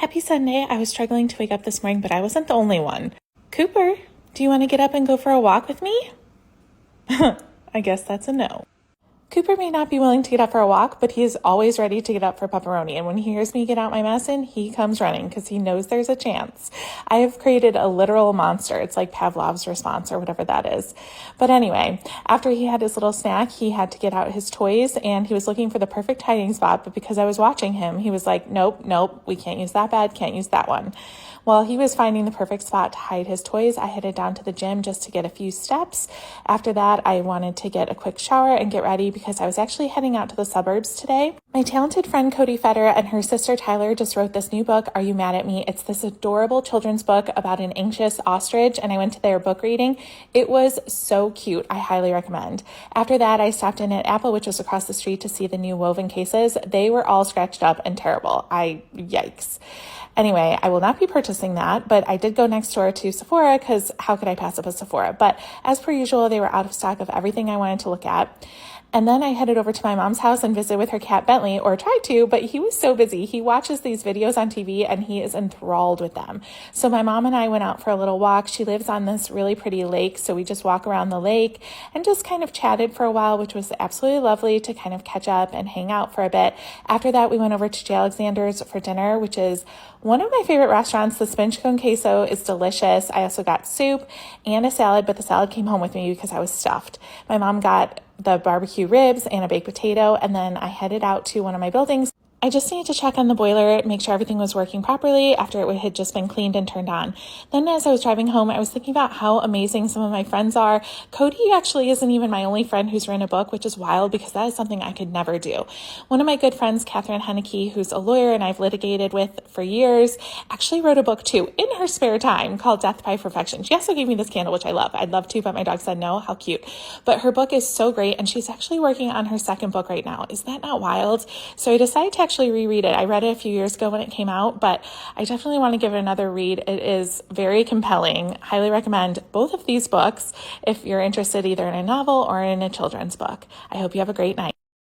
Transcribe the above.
Happy Sunday. I was struggling to wake up this morning, but I wasn't the only one. Cooper, do you want to get up and go for a walk with me? I guess that's a no. Cooper may not be willing to get up for a walk, but he is always ready to get up for pepperoni. And when he hears me get out my medicine, he comes running because he knows there's a chance. I have created a literal monster. It's like Pavlov's response or whatever that is. But anyway, after he had his little snack, he had to get out his toys and he was looking for the perfect hiding spot. But because I was watching him, he was like, nope, we can't use that bed, can't use that one. While he was finding the perfect spot to hide his toys, I headed down to the gym just to get a few steps. After that, I wanted to get a quick shower and get ready because I was actually heading out to the suburbs today. My talented friend Cody Fetter and her sister Tyler just wrote this new book, Are You Mad at Me? It's this adorable children's book about an anxious ostrich, and I went to their book reading. It was so cute. I highly recommend. After that, I stopped in at Apple, which was across the street, to see the new woven cases. They were all scratched up and terrible. Yikes. Anyway, I will not be purchasing that, but I did go next door to Sephora because how could I pass up a Sephora? But as per usual, they were out of stock of everything I wanted to look at. And then I headed over to my mom's house and visited with her cat Bentley, or tried to, but he was so busy. He watches these videos on TV and he is enthralled with them. So my mom and I went out for a little walk. She lives on this really pretty lake, so we just walk around the lake and just kind of chatted for a while, which was absolutely lovely to kind of catch up and hang out for a bit. After that, we went over to J. Alexander's for dinner, which is one of my favorite restaurants. The spinach con queso is delicious. I also got soup and a salad, but the salad came home with me because I was stuffed. My mom got the barbecue ribs and a baked potato, and then I headed out to one of my buildings. I just needed to check on the boiler, make sure everything was working properly after it had just been cleaned and turned on. Then as I was driving home, I was thinking about how amazing some of my friends are. Cody actually isn't even my only friend who's written a book, which is wild because that is something I could never do. One of my good friends, Catherine Henneke, who's a lawyer and I've litigated with for years, actually wrote a book too in her spare time called Death by Perfection. She also gave me this candle, which I love. I'd love to, but my dog said no. How cute. But her book is so great, and she's actually working on her second book right now. Is that not wild? So I decided to actually reread it. I read it a few years ago when it came out, but I definitely want to give it another read. It is very compelling. Highly recommend both of these books if you're interested either in a novel or in a children's book. I hope you have a great night.